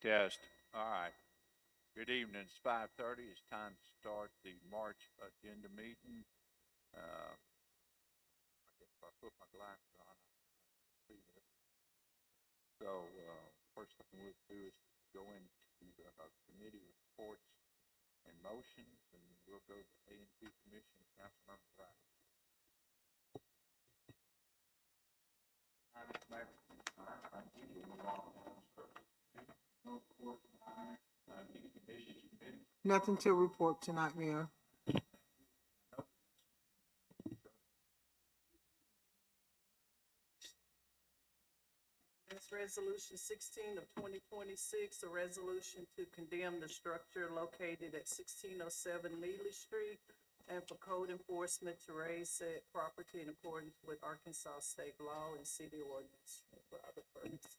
Test. All right. Good evening. It's 5:30. It's time to start the March agenda meeting. I guess if I put my glasses on, I can see this. So, first thing we'll do is go into committee reports and motions, and we'll go to A&P Commission, Councilmember Brown. Nothing to report tonight, Mayor. That's Resolution 16 of 2026, a resolution to condemn the structure located at 1607 Neely Street and for code enforcement to raise said property in accordance with Arkansas state law and city ordinance for other purposes.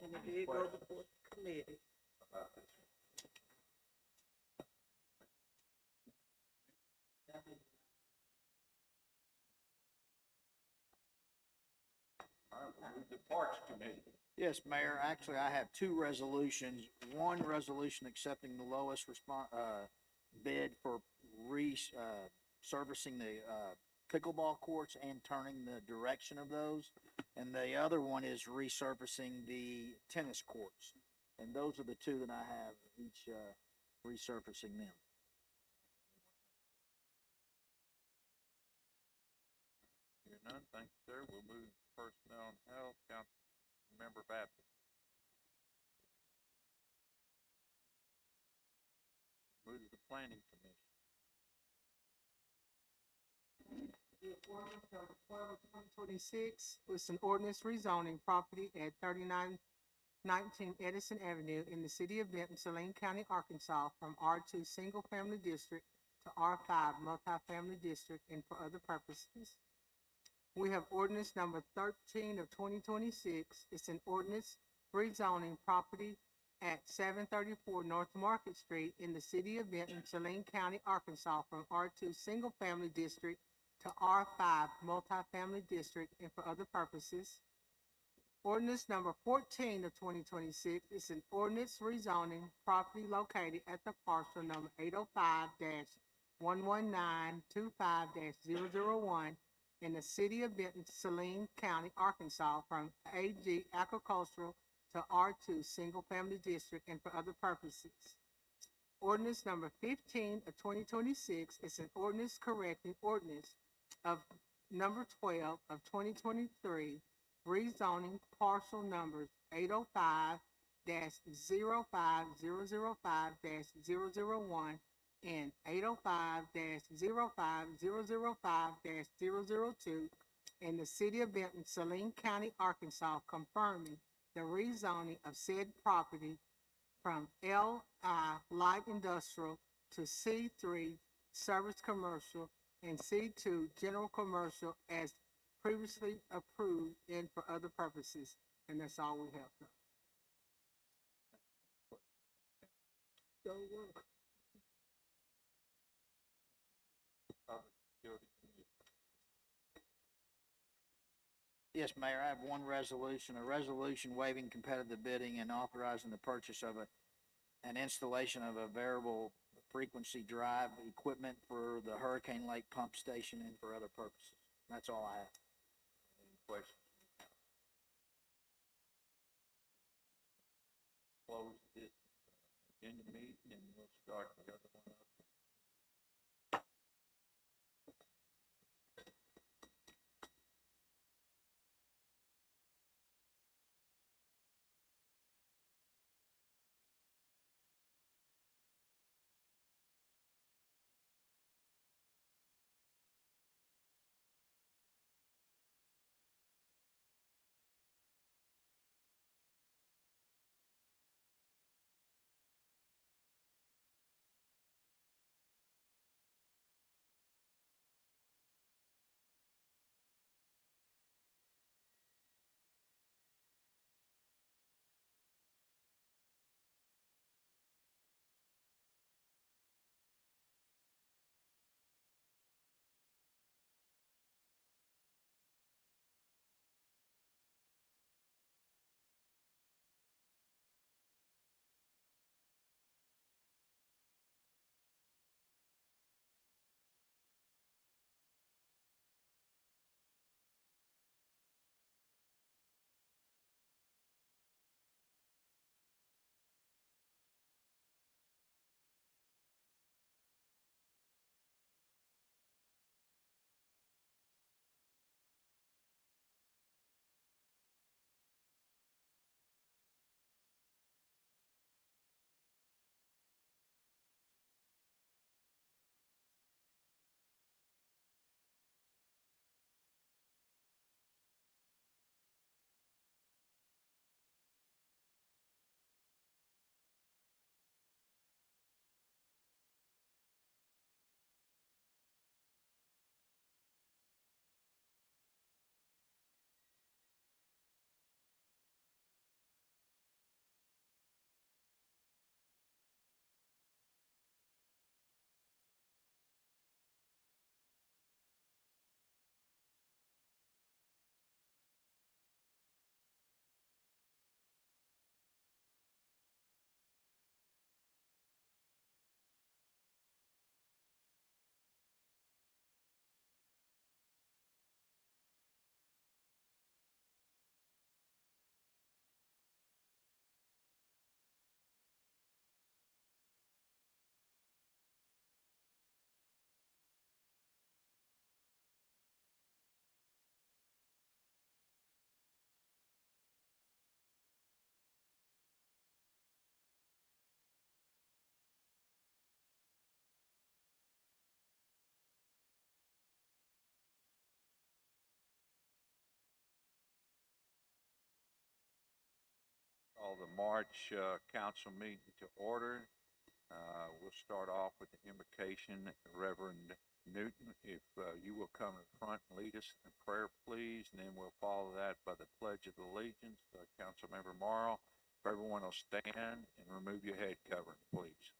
And it did go before the committee. All right, we'll move to Parks Committee. Yes, Mayor, actually, I have two resolutions. One resolution accepting the lowest bid for servicing the, pickleball courts and turning the direction of those. And the other one is resurfacing the tennis courts. And those are the two that I have, each, resurfacing them. Hear none, thank you, sir. We'll move to Personnel and Health, Councilmember Baptist. Move to the Planning Commission. The ordinance number 12 of 2026 was an ordinance rezoning property at 3919 Edison Avenue in the city of Benton, Saline County, Arkansas, from R2 Single Family District to R5 Multifamily District and for other purposes. We have ordinance number 13 of 2026. It's an ordinance rezoning property at 734 North Market Street in the city of Benton, Saline County, Arkansas, from R2 Single Family District to R5 Multifamily District and for other purposes. Ordinance number 14 of 2026 is an ordinance rezoning property located at the parcel number 805-11925-001 in the city of Benton, Saline County, Arkansas, from AG Agricultural to R2 Single Family District and for other purposes. Ordinance number 15 of 2026 is an ordinance correcting ordinance of number 12 of 2023, rezoning parcel numbers 805-05005-001 and 805-05005-002 in the city of Benton, Saline County, Arkansas, confirming the rezoning of said property from LI Light Industrial to C3 Service Commercial and C2 General Commercial as previously approved and for other purposes. And that's all we have, sir. Go work. Public Utility Commission. Yes, Mayor, I have one resolution, a resolution waiving competitive bidding and authorizing the purchase of an installation of a variable frequency drive equipment for the Hurricane Lake Pump Station and for other purposes. That's all I have. Any questions? Close this agenda meeting, and we'll start the other one up. Call the March council meeting to order. We'll start off with the invocation. Reverend Newton, if you will come in front and lead us in prayer, please, and then we'll follow that by the Pledge of Allegiance. Councilmember Morrow, if everyone will stand and remove your head covering, please.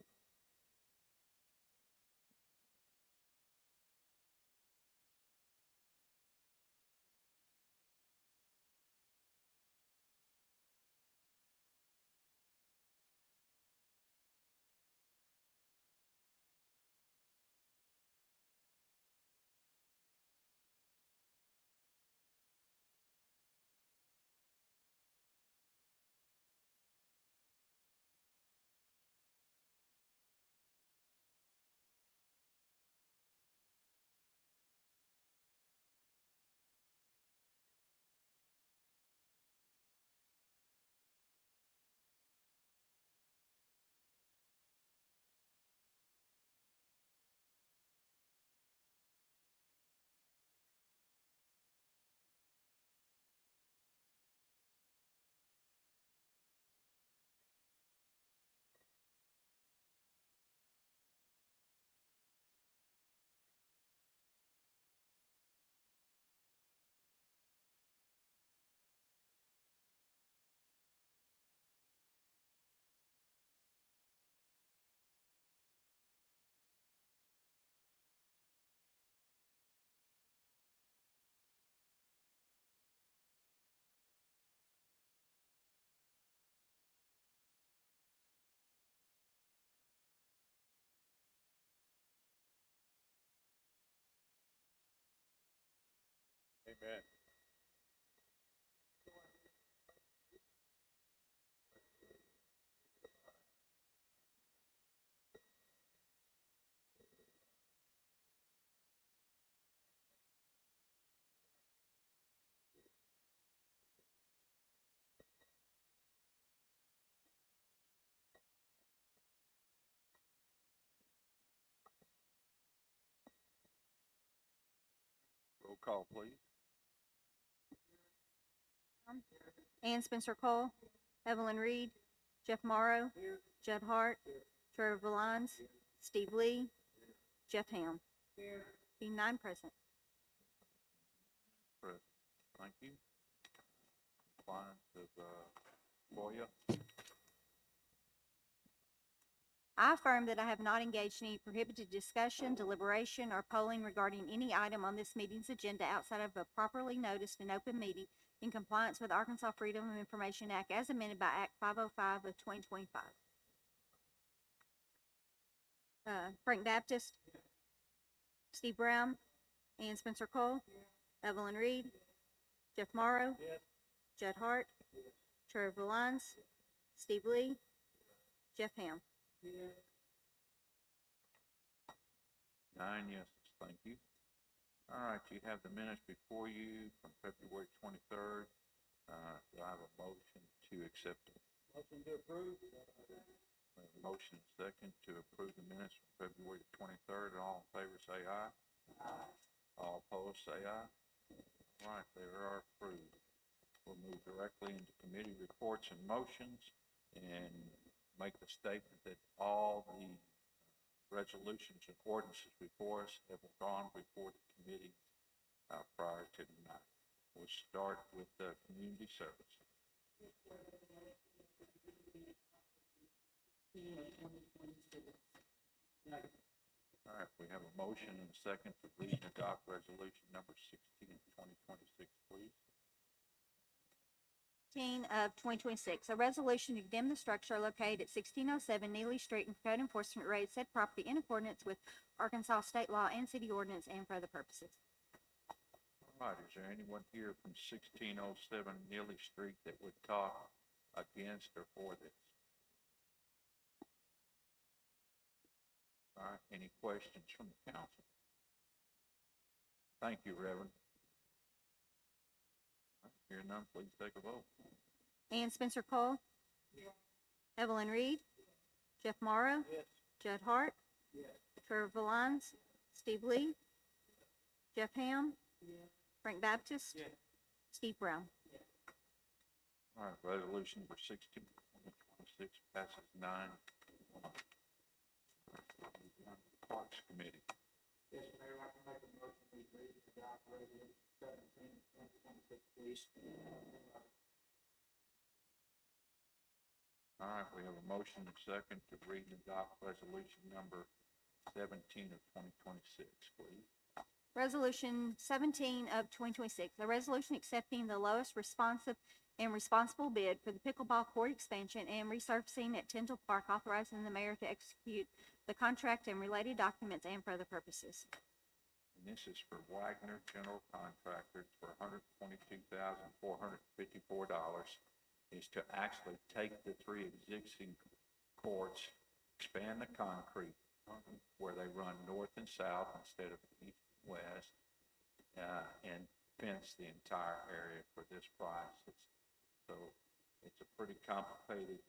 Amen. Roll call, please. Ann Spencer Cole, Evelyn Reed, Jeff Morrow, Judd Hart, Trevor Valines, Steve Lee, Jeff Ham. Being 9 present. Present. Thank you. Compliance of FOIA. I affirm that I have not engaged in any prohibited discussion, deliberation, or polling regarding any item on this meeting's agenda outside of a properly noticed and open meeting in compliance with Arkansas Freedom of Information Act as amended by Act 505 of 2025. Frank Baptist, Steve Brown, Ann Spencer Cole, Evelyn Reed, Jeff Morrow, Judd Hart, Trevor Valines, Steve Lee, Jeff Ham. 9 yeses, thank you. All right, you have the minutes before you from February 23rd. Do I have a motion to accept them? Motion to approve. Motion second to approve the minutes from February 23rd. All in favor say aye. Aye. All opposed say aye. All right, they are approved. We'll move directly into committee reports and motions and make the statement that all the resolutions and ordinances before us have gone before the committee prior to tonight. We'll start with the community service. All right, we have a motion and a second to read and adopt resolution number 16 of 2026, please. 16 of 2026, a resolution to condemn the structure located at 1607 Neely Street and code enforcement raid said property in accordance with Arkansas state law and city ordinance and for other purposes. All right, is there anyone here from 1607 Neely Street that would talk against or for this? All right, any questions from the council? Thank you, Reverend. All right, hearing none, please take a vote. Ann Spencer Cole, Evelyn Reed, Jeff Morrow, Judd Hart, Trevor Valines, Steve Lee, Jeff Ham, Frank Baptist, Steve Brown. All right, resolution number 16, 2026 passes 9-1. Parks Committee. Yes, Mayor, I can make a motion we read and adopt resolution 17, 2026, please. All right, we have a motion and second to read and adopt resolution number 17 of 2026, please. Resolution 17 of 2026, a resolution accepting the lowest responsive and responsible bid for the pickleball court expansion and resurfacing at Tyndall Park, authorizing the mayor to execute the contract and related documents and for other purposes. And this is for Wagner General Contractors for $122,454, is to actually take the 3 existing courts, expand the concrete where they run north and south instead of east and west, and fence the entire area for this price. It's a pretty complicated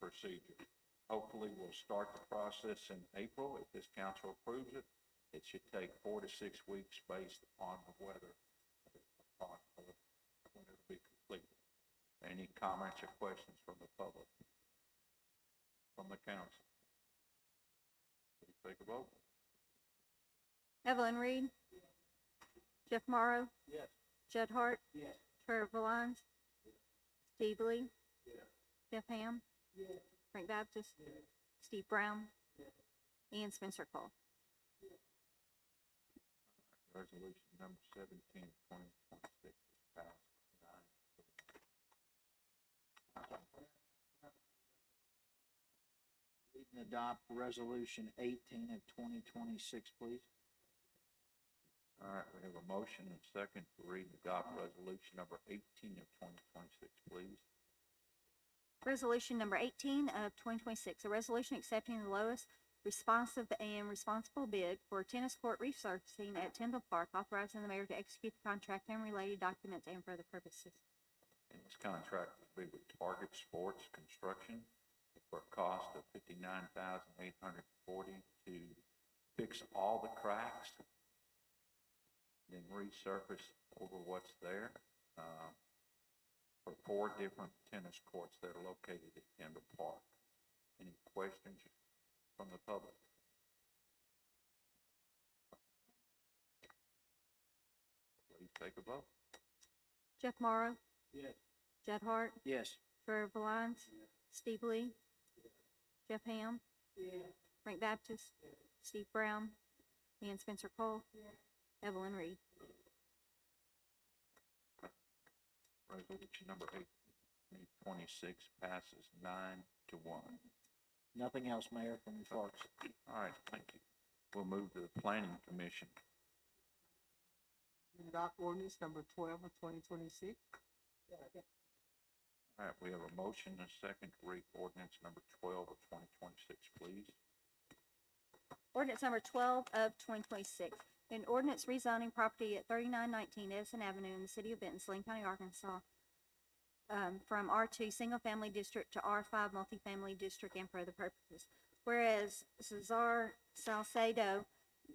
procedure. Hopefully, we'll start the process in April. If this council approves it, it should take 4 to 6 weeks based on the weather, when it'll be completed. Any comments or questions from the public? From the council? Please take a vote. Evelyn Reed. Jeff Morrow. Yes. Judd Hart. Yes. Trevor Lyons. Steve Lee. Jeff Ham. Frank Baptist. Steve Brown. And Spencer Cole. Resolution number 17, 2026 is passed 9-1. Read and adopt resolution 18 of 2026, please. All right, we have a motion and second to read and adopt resolution number 18 of 2026, please. Resolution number 18 of 2026, a resolution accepting the lowest responsive and responsible bid for tennis court resurfacing at Tyndall Park, authorizing the mayor to execute the contract and related documents and for other purposes. And this contract will be with Target Sports Construction for a cost of $59,840 to fix all the cracks, then resurface over what's there, for 4 different tennis courts that are located at Tyndall Park. Any questions from the public? Please take a vote. Jeff Morrow. Yes. Judd Hart. Yes. Trevor Lyons. Steve Lee. Jeff Ham. Frank Baptist. Steve Brown. And Spencer Cole. Evelyn Reed. Resolution number 18, 2026 passes 9-1. Nothing else, Mayor, from the clerks. All right, thank you. We'll move to the Planning Commission. Adopt ordinance number 12 of 2026. All right, we have a motion and a second to read ordinance number 12 of 2026, please. Ordinance number 12 of 2026. An ordinance rezoning property at 3919 Edison Avenue in the city of Benton, Saline County, Arkansas, from R2 Single Family District to R5 Multifamily District and for other purposes. Whereas Cesar Salcedo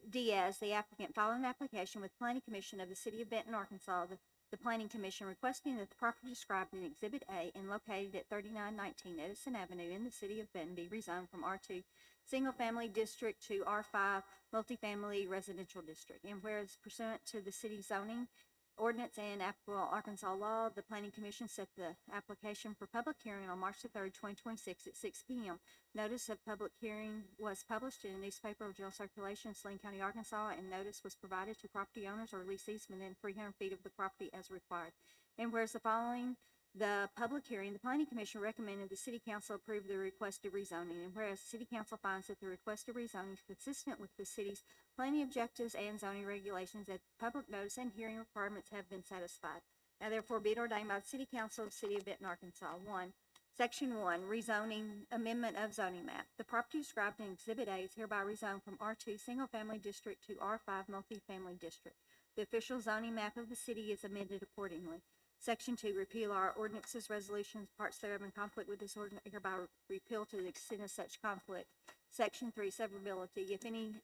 Diaz, the applicant, filed an application with Planning Commission of the city of Benton, Arkansas, the Planning Commission requesting that the property described in Exhibit A and located at 3919 Edison Avenue in the city of Benton be rezoned from R2 Single Family District to R5 Multifamily Residential District. And whereas pursuant to the city zoning ordinance and applicable Arkansas law, the Planning Commission set the application for public hearing on March the 3rd, 2026 at 6 p.m. Notice of public hearing was published in a newspaper of general circulation in Saline County, Arkansas, and notice was provided to property owners or lessees within 300 feet of the property as required. And whereas following the public hearing, the Planning Commission recommended the City Council approve the requested rezoning. And whereas the City Council finds that the requested rezoning is consistent with the city's planning objectives and zoning regulations, that public notice and hearing requirements have been satisfied. Now therefore be it ordained by the City Council of the City of Benton, Arkansas. 1. Section 1, rezoning amendment of zoning map. The property described in Exhibit A is hereby rezoned from R2 Single Family District to R5 Multifamily District. The official zoning map of the city is amended accordingly. Section 2, repeal our ordinances, resolutions, parts thereof in conflict with this ordinance, hereby repeal to the extent of such conflict. Section 3, severability. If any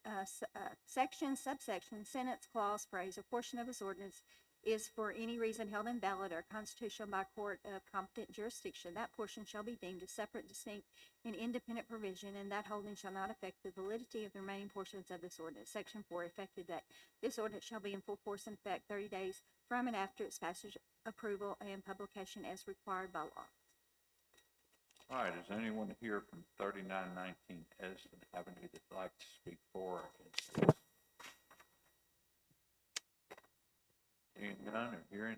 section, subsection, sentence, clause, phrase, or portion of this ordinance is for any reason held invalid or constitutional by a court of competent jurisdiction, that portion shall be deemed a separate, distinct, and independent provision, and that holding shall not affect the validity of the remaining portions of this ordinance. Section 4, effective date. This ordinance shall be in full force and effect 30 days from and after its passage, approval, and publication as required by law. All right, is anyone here from 3919 Edison Avenue that'd like to speak for or against this? Seeing none or hearing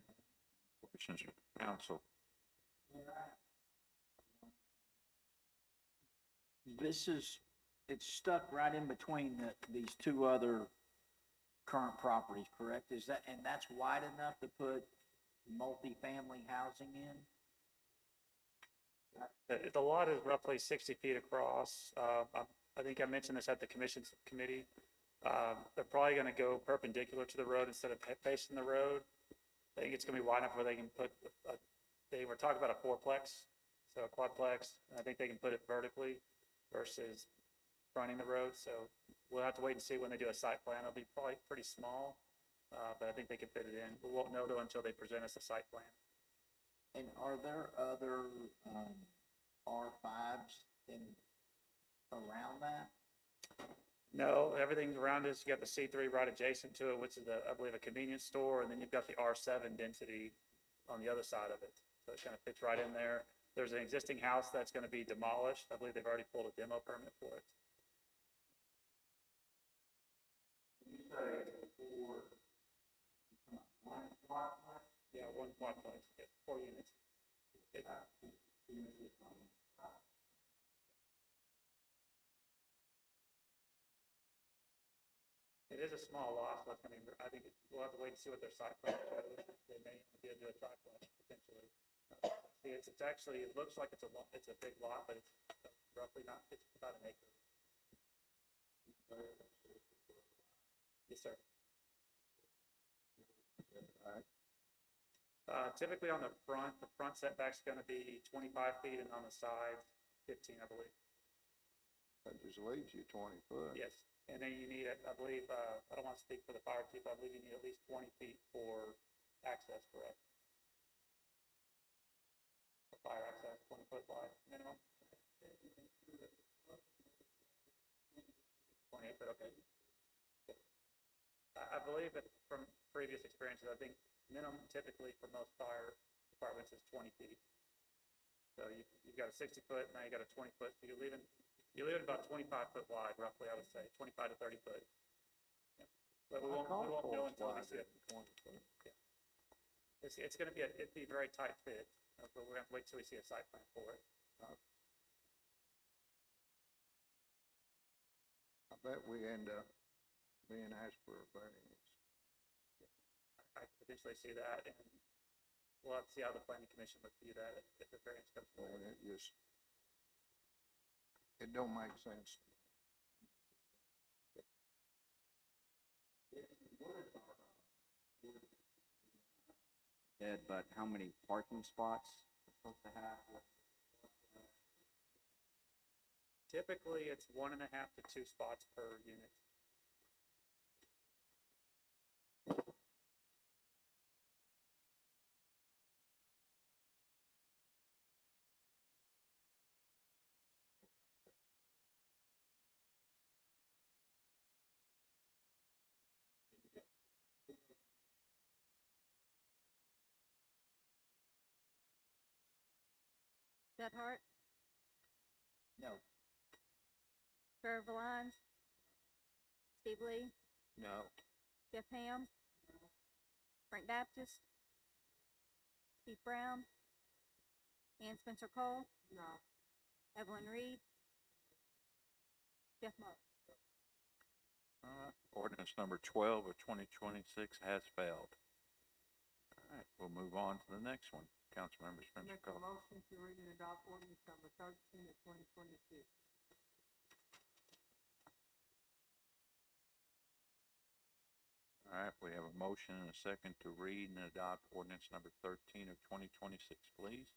questions from council? It's stuck right in between these two other current properties, correct? And that's wide enough to put multifamily housing in? The lot is roughly 60 feet across. I think I mentioned this at the commission's committee. They're probably going to go perpendicular to the road instead of facing the road. I think it's going to be wide enough where they can put, they were talking about a fourplex, so a quadplex, and I think they can put it vertically versus fronting the road. So we'll have to wait and see when they do a site plan. It'll be probably pretty small, but I think they can fit it in. We won't know though until they present us a site plan. And are there other, R5s around that? No, everything around us, you got the C3 right adjacent to it, which is I believe, a convenience store, and then you've got the R7 density on the other side of it. So it kind of fits right in there. There's an existing house that's going to be demolished. I believe they've already pulled a demo permit for it. Yeah, one quadplex, yeah, 4 units. It is a small lot, so it's gonna be, I think we'll have to wait and see what their site plan shows. They may be able to do a triplex potentially. See, it's actually, it looks like it's a big lot, but it's roughly not, it's about an acre. Yes, sir. Typically on the front setback's gonna be 25 feet, and on the sides, 15, I believe. That just leaves you 20 foot. Yes, and then you need, I believe, I don't want to speak for the fire chief, I believe you need at least 20 feet for access, correct? For fire access, 20-foot wide minimum? 28 foot, okay. I believe that from previous experiences, I think minimum typically for most fire departments is 20 feet. So you've got a 60 foot, now you got a 20 foot, so you're leaving about 25 foot wide, roughly, I would say, 25 to 30 foot. Yeah. But we won't know until we see it. 20 foot. Yeah. It's gonna be, it'd be a very tight fit, but we're gonna have to wait till we see a site plan for it. I bet we end up being asked for a variance. I could potentially see that, and we'll have to see how the planning commission would view that if the variance comes Well, forward. it don't make sense. But how many parking spots are supposed to have? Typically, it's 1.5 to 2 spots per unit. Judd Hart, No. Trevor Valines, Steve Lee, No. Jeff Ham, Frank Baptist, Steve Brown, Ann Spencer Cole, No. Evelyn Reed, Jeff Mark. All right, ordinance number 12 of 2026 has failed. All right, we'll move on to the next one. Councilmember Spencer Make a Cole. motion to read and adopt ordinance number 13 of 2026. All right, we have a motion and a second to read and adopt ordinance number 13 of 2026, please.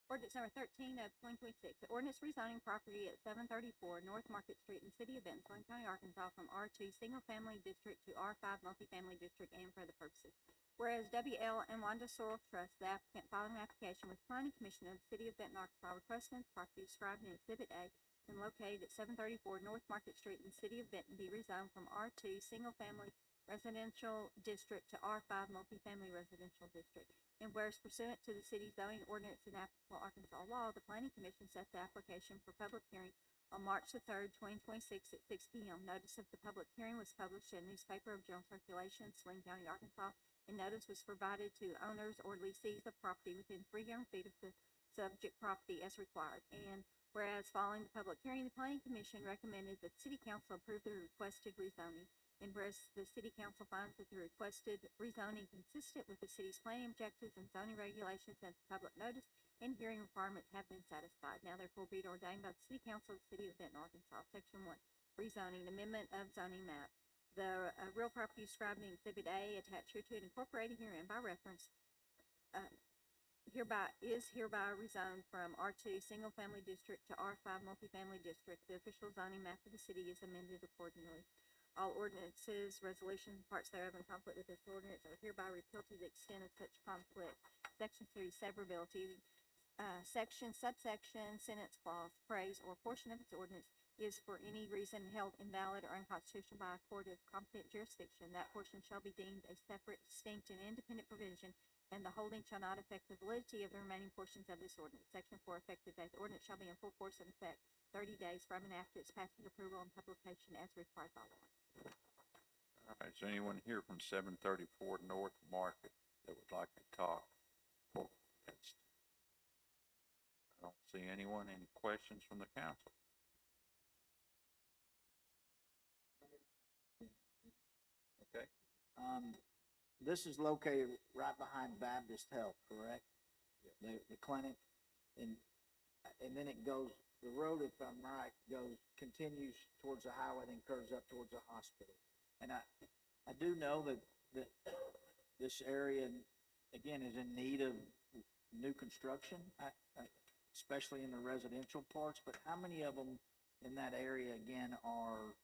Ordinance number 13 of 2026, ordinance rezoning property at 734 North Market Street in the city of Benton, Saline County, Arkansas from R2 Single Family District to R5 Multifamily District and for other purposes. Whereas WL and Wanda Sorrell Trust, the applicant, filed an application with the Planning Commission of the city of Benton, Arkansas, requesting the property described in Exhibit A and located at 734 North Market Street in the city of Benton be rezoned from R2 Single Family Residential District to R5 Multifamily Residential District. And whereas pursuant to the city's zoning ordinance and applicable Arkansas law, the Planning Commission set the application for public hearing on March the 3rd, 2026 at 6 p.m. Notice of the public hearing was published in newspaper of general circulation, Saline County, Arkansas, and notice was provided to owners or lessees of property within 300 feet of the subject property as required. And whereas following the public hearing, the Planning Commission recommended that the City Council approve the requested rezoning. And whereas the City Council finds that the requested rezoning consistent with the city's planning objectives and zoning regulations and public notice and hearing requirements have been satisfied. Now therefore be it ordained by the City Council of the City of Benton, Arkansas, Section 1, rezoning, amendment of zoning map. The real property described in Exhibit A attached here to it incorporated herein by reference hereby rezoned from R2 Single Family District to R5 Multifamily District. The official zoning map of the city is amended accordingly. All ordinances, resolutions, and parts thereof in conflict with this ordinance are hereby repealed to the extent of such conflict. Section 3, severability. Section, subsection, sentence, clause, phrase, or portion of its ordinance is for any reason held invalid or unconstitutional by a court of competent jurisdiction. That portion shall be deemed a separate, distinct, and independent provision, and the holding shall not affect the validity of the remaining portions of this ordinance. Section 4, effective date. The ordinance shall be in full force and effect 30 days from and after its passage, approval, and publication as required by law. All right, is there anyone here from 734 North Market that would like to talk for or against? I don't see anyone. Any questions from the council? Okay, This is located right behind Baptist Health, correct? The clinic, and then it goes, the road, if I'm right, continues towards the highway, then curves up towards the hospital. And I do know that this area, again, is in need of new construction, especially in the residential parts, but how many of them in that area, again, are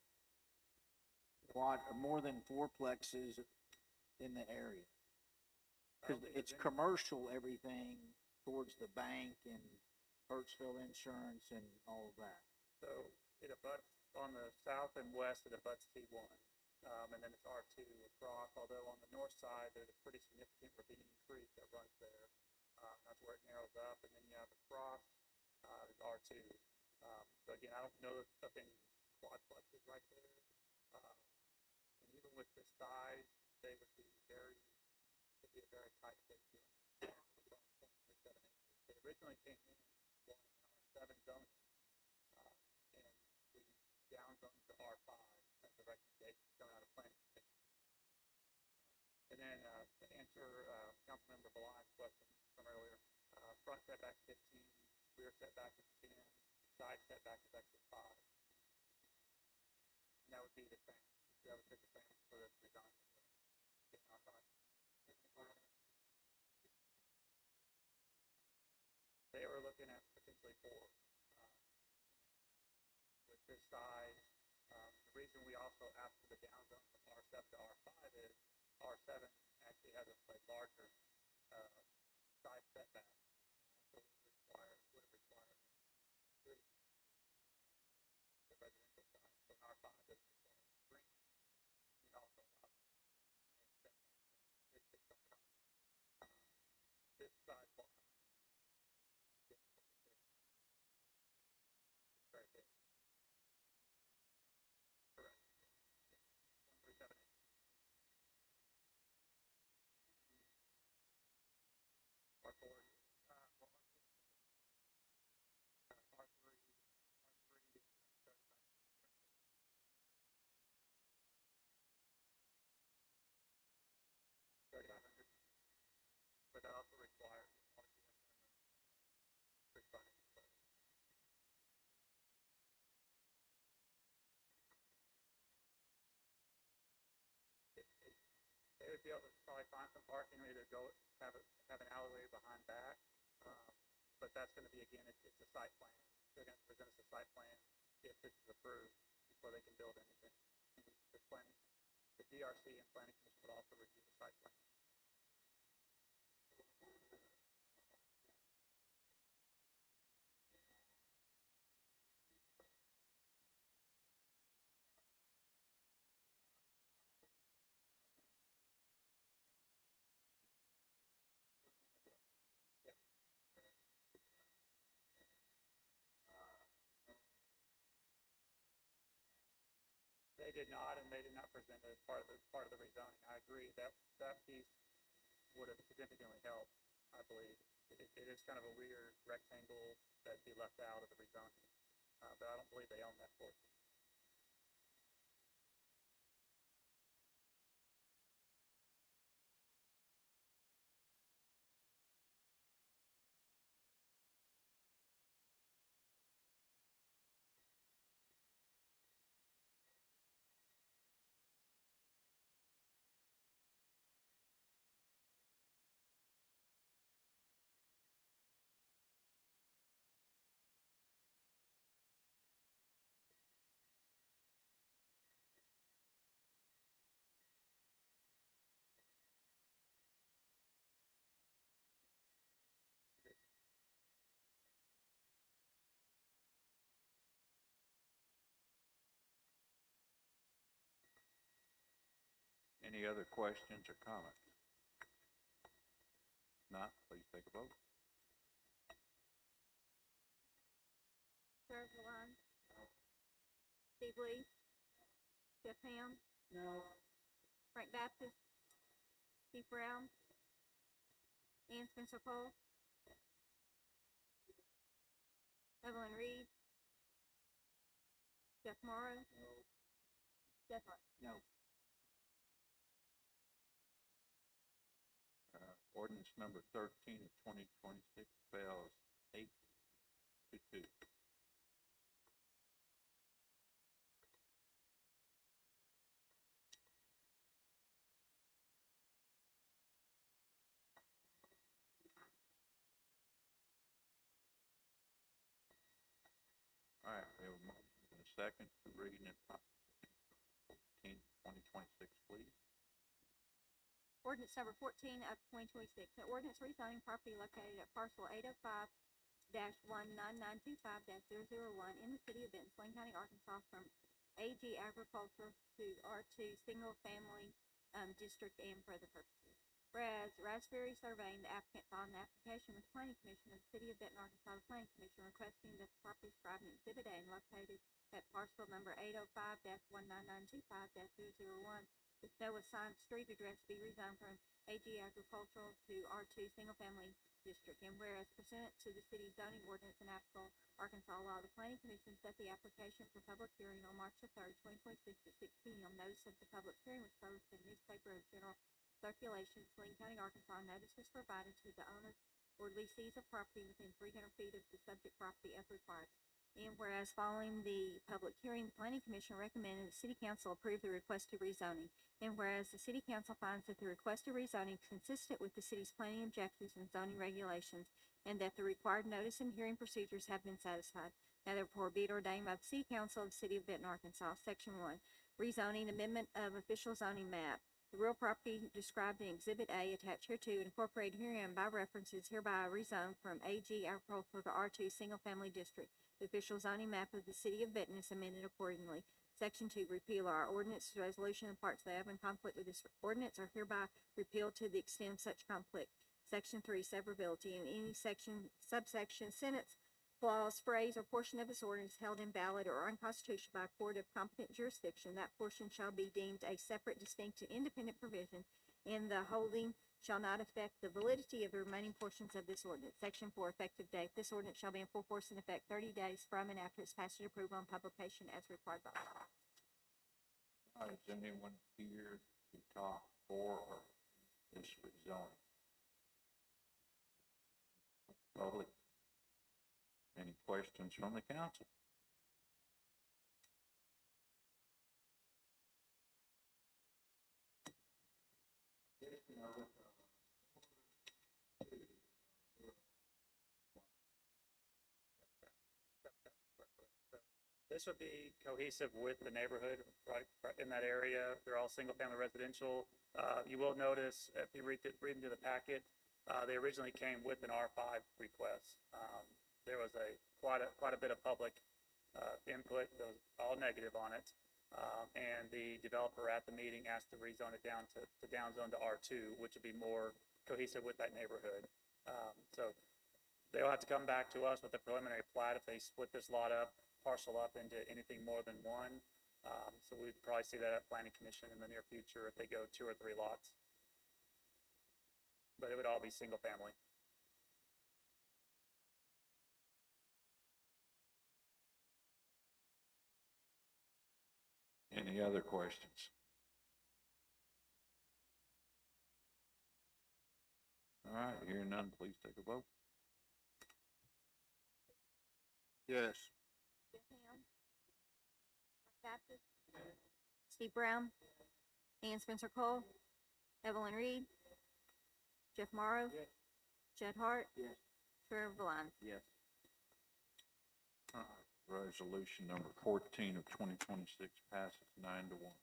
more than fourplexes in the area? Because it's commercial, everything towards the bank and Hertzville Insurance and all of that. So it abuts on the south and west, it abuts T1. And then it's R2 across, although on the north side, there's a pretty significant ravine creek that runs there. That's where it narrows up, and then you have across, is R2. So again, I don't know of any quadplexes right there. And even with this size, they would be it'd be a very tight fit unit. It's on 0.37 acres. They originally came in wanting R7 zoning, and we downzoned to R5 as a recommendation coming out of planning commission. And then to answer Councilmember Beline's question from earlier, front setback is 15, rear setback is 10, side setback is actually 5. And that would be the same. That would be the same for this design as well. In R5. They were looking at potentially 4. With this size, the reason we also asked for the downzone from R7 to R5 is R7 actually has a larger side setback. So it would have required 3, the residential side. So R5 doesn't require 3. It also allows setback. It's just some kind of, this side lot is difficult to fit. It's very big. Correct. 137 acres. R4, well, R4, R3 is 3,500. But that also requires, obviously, you have to have a quick fire. They would be able to probably find some parking, or either go have an alleyway behind back. but that's gonna be, again, it's a site plan. They're gonna present us a site plan if this is approved before they can build anything. And the planning, the DRC and planning commission would also review the site plan. They did not, and they did not present it as part of the rezoning. I agree that piece would have significantly helped, I believe. It is kind of a weird rectangle that'd be left out of the rezoning, but I don't believe they own that portion. Any other questions or comments? If not, please take a vote. Sarah Glenn. Steve Lee. Jeff Ham. No. Frank Baptist. Steve Brown. Ann Spencer Cole. Evelyn Reed. Jeff Morrow. No. Jeff Hart. No. Ordinance number 13 of 2026 fails 8-2. All right, we have a motion and a second to read in 14, 2026, please. Ordinance number 14 of 2026, an ordinance rezoning property located at parcel 805-19925-001 in the city of Benton, Lane County, Arkansas, from AG Agriculture to R2 Single Family District and for other purposes. Whereas Raspberry Surveying, the applicant filed an application with the Planning Commission of the city of Benton, Arkansas, the Planning Commission requesting that the property described in Exhibit A and located at parcel number 805-19925-001 with no assigned street address be rezoned from AG Agricultural to R2 Single Family District. And whereas pursuant to the city's zoning ordinance and applicable Arkansas law, the Planning Commission set the application for public hearing on March the 3rd, 2026 at 6 p.m. Notice of the public hearing was published in newspaper of general circulation, Saline County, Arkansas. Notice was provided to the owners or lessees of property within 300 feet of the subject property as required. And whereas following the public hearing, the Planning Commission recommended the City Council approve the requested rezoning. And whereas the City Council finds that the requested rezoning is consistent with the city's planning objectives and zoning regulations, and that the required notice and hearing procedures have been satisfied. Now therefore be it ordained by the City Council of the City of Benton, Arkansas, Section 1, rezoning amendment of official zoning map. The real property described in Exhibit A attached hereto and incorporated herein by reference is hereby rezoned from AG Agricultural to R2 Single Family District. The official zoning map of the city of Benton is amended accordingly. Section 2, repeal our ordinance, resolution, and parts that have in conflict with this ordinance are hereby repealed to the extent of such conflict. Section 3, severability. In any section, subsection, sentence, clause, phrase, or portion of this ordinance held invalid or unconstitutional by a court of competent jurisdiction, that portion shall be deemed a separate, distinct, and independent provision, and the holding shall not affect the validity of the remaining portions of this ordinance. Section 4, effective date. This ordinance shall be in full force and effect 30 days from and after its passage, approval, and publication as required by law. All right, is anyone here to talk for or this rezoning? Public? Any questions from the council? This would be cohesive with the neighborhood right in that area. They're all single-family residential. You will notice, if you read through the packet, they originally came with an R5 request. There was quite a bit of public input, that was all negative on it. And the developer at the meeting asked to rezone it down to downzone to R2, which would be more cohesive with that neighborhood. So they'll have to come back to us with a preliminary plat if they split this lot up, parcel up into anything more than one. So we'd probably see that at planning commission in the near future if they go 2 or 3 lots. But it would all be single family. Any other questions? All right, hearing none, please take a vote. Yes. Jeff Ham. Mark Baptist. Steve Brown. Ann Spencer Cole. Evelyn Reed. Jeff Morrow. Judd Hart. Yes. Trevor Valines. Yes. All right, resolution number 14 of 2026 passes 9-1.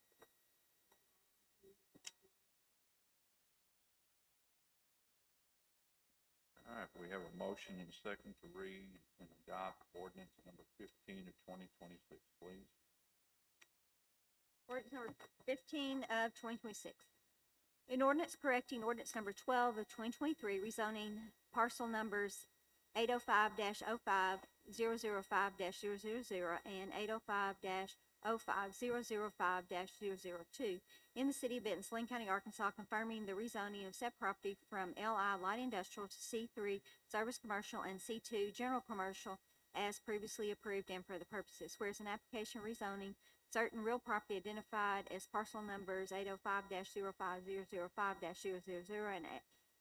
All right, we have a motion and a second to read and adopt ordinance number 15 of 2026, please. Ordinance number 15 of 2026. An ordinance correcting ordinance number 12 of 2023, rezoning parcel numbers 805-05, 005-000, and 805-05-005-002 in the city of Benton, Saline County, Arkansas, confirming the rezoning of said property from LI Light Industrial to C3 Service Commercial and C2 General Commercial as previously approved and for the purposes. Whereas an application rezoning certain real property identified as parcel numbers 805-05-005-000 and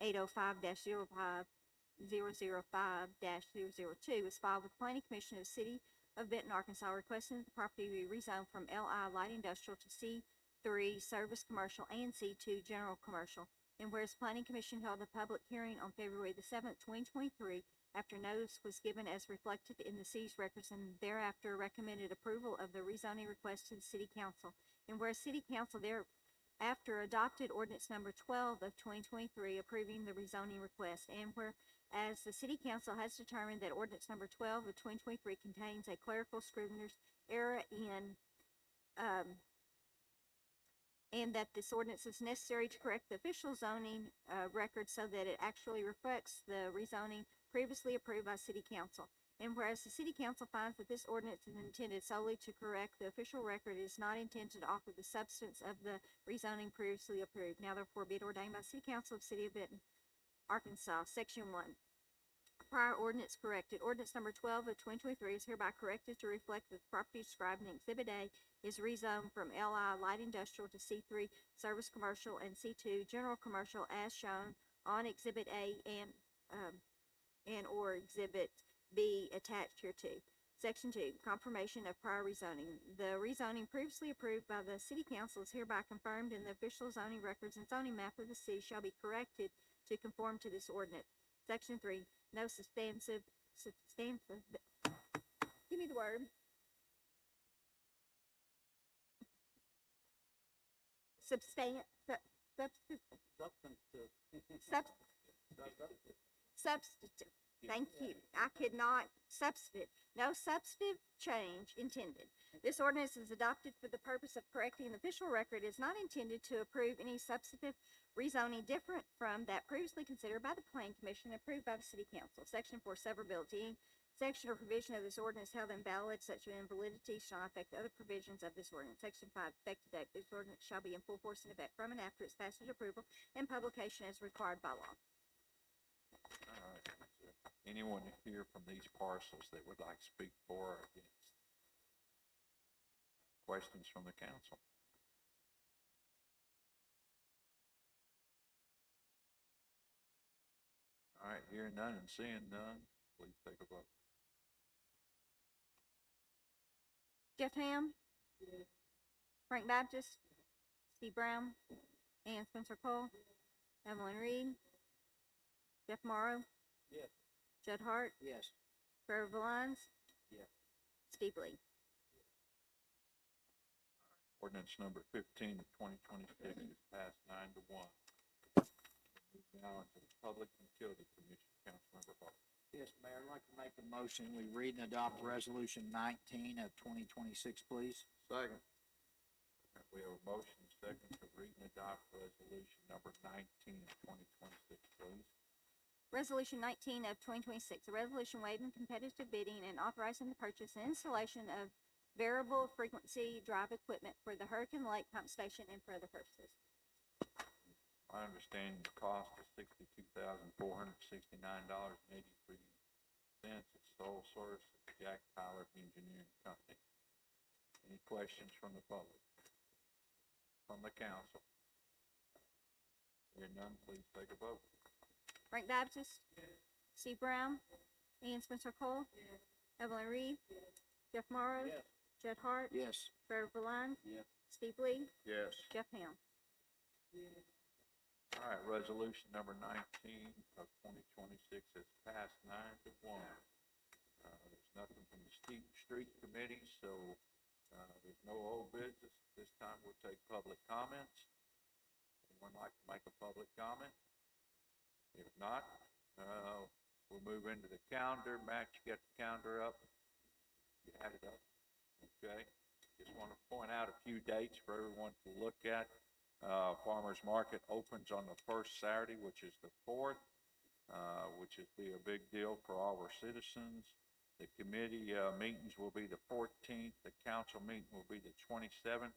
805-005-002 is filed with the Planning Commission of the City of Benton, Arkansas, requesting that the property be rezoned from LI Light Industrial to C3 Service Commercial and C2 General Commercial. And whereas the Planning Commission held a public hearing on February the 7th, 2023, after notice was given as reflected in the city's records, and thereafter recommended approval of the rezoning request to the City Council. And whereas City Council thereafter adopted ordinance number 12 of 2023 approving the rezoning request, and whereas the City Council has determined that ordinance number 12 of 2023 contains a clerical scrivener's error and that this ordinance is necessary to correct the official zoning record so that it actually reflects the rezoning previously approved by City Council. And whereas the City Council finds that this ordinance is intended solely to correct the official record, it is not intended to alter the substance of the rezoning previously approved. Now therefore be it ordained by City Council of the City of Benton, Arkansas, Section 1. Prior ordinance corrected. Ordinance number 12 of 2023 is hereby corrected to reflect that the property described in Exhibit A is rezoned from LI Light Industrial to C3 Service Commercial and C2 General Commercial as shown on Exhibit A and or Exhibit B attached hereto. Section 2, confirmation of prior rezoning. The rezoning previously approved by the City Council is hereby confirmed in the official zoning records and zoning map of the city shall be corrected to conform to this ordinance. Section 3, no substantive, give me the word. Substantive. Thank you. I could not substantive. No substantive change intended. This ordinance is adopted for the purpose of correcting the official record. It is not intended to approve any substantive rezoning different from that previously considered by the Planning Commission and approved by the City Council. Section 4, severability. Section or provision of this ordinance held invalid, such an invalidity shall not affect the other provisions of this ordinance. Section 5, effective date. This ordinance shall be in full force and effect from and after its passage, approval, and publication as required by law. All right, is there anyone here from these parcels that would like to speak for or against? Questions from the council? All right, hearing none and seeing none, please take a vote. Jeff Ham. Frank Baptist. Steve Brown. Ann Spencer Cole. Evelyn Reed. Jeff Morrow. Yes. Judd Hart. Yes. Trevor Valines. Yes. Steve Lee. Ordinance number 15 of 2026 is passed 9-1. Move now into the Public Utility Commission. Councilmember Hall. Yes, Mayor, I'd like to make a motion, we read and adopt resolution 19 of 2026, please. Second. We have a motion second to read and adopt resolution number 19 of 2026, please. Resolution 19 of 2026, a resolution waiving competitive bidding and authorizing the purchase and installation of variable frequency drive equipment for the Hurricane Lake Pump Station and for other purposes. My understanding, the cost is $62,469.83. It's sole source of Jack Tyler Engineering Company. Any questions from the public? From the council? Hearing none, please take a vote. Frank Baptist. Steve Brown. Ian Spencer Cole. Evelyn Reed. Jeff Morrow. Judd Hart. Yes. Trevor Lyons. Yes. Steve Lee. Yes. Jeff Ham. All right, resolution number 19 of 2026 has passed 9-1. There's nothing from the street committee, so there's no old business. This time we'll take public comments. Anyone like to make a public comment? If not, we'll move into the calendar. Matt, you got the calendar up? You had it up? Okay. Just want to point out a few dates for everyone to look at. Farmers Market opens on the first Saturday, which is the 4th, which is be a big deal for all our citizens. The committee meetings will be the 14th. The council meeting will be the 27th.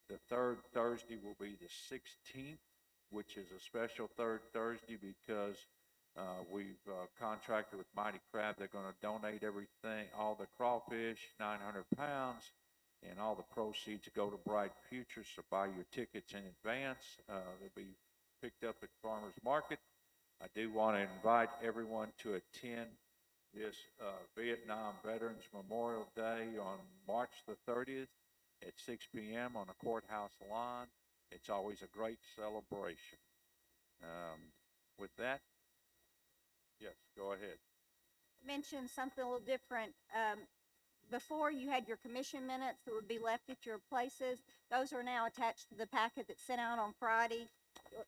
The third Thursday will be the 16th, which is a special third Thursday because we've contracted with Mighty Crab. They're going to donate everything, all the crawfish, 900 pounds, and all the proceeds go to Bright Future. So buy your tickets in advance. They'll be picked up at Farmers Market. I do want to invite everyone to attend this Vietnam Veterans Memorial Day on March the 30th at 6 p.m. on the courthouse lawn. It's always a great celebration. With that, yes, go ahead. Mention something a little different. Before you had your commission minutes that would be left at your places. Those are now attached to the packet that's sent out on Friday.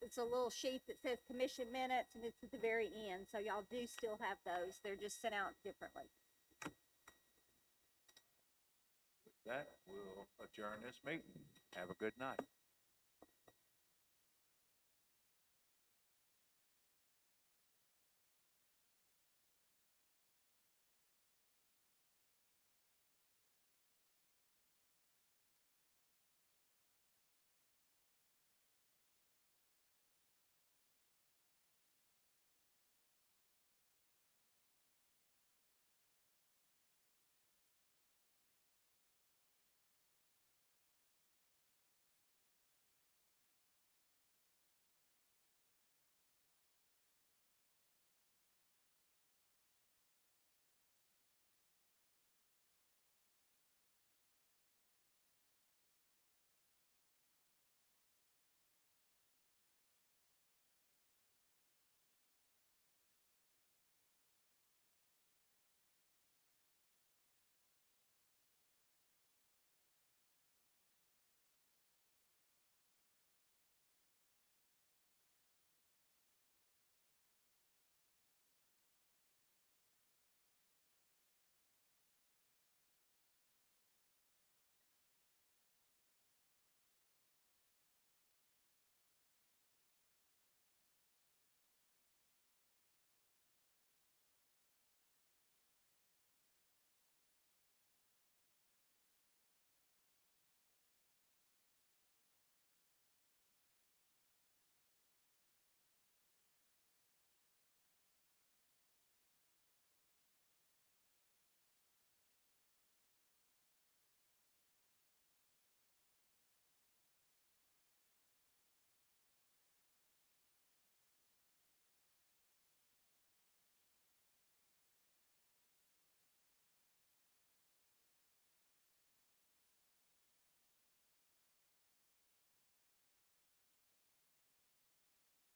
It's a little sheet that says commission minutes and it's at the very end. So y'all do still have those. They're just sent out differently. With that, we'll adjourn this meeting. Have a good night.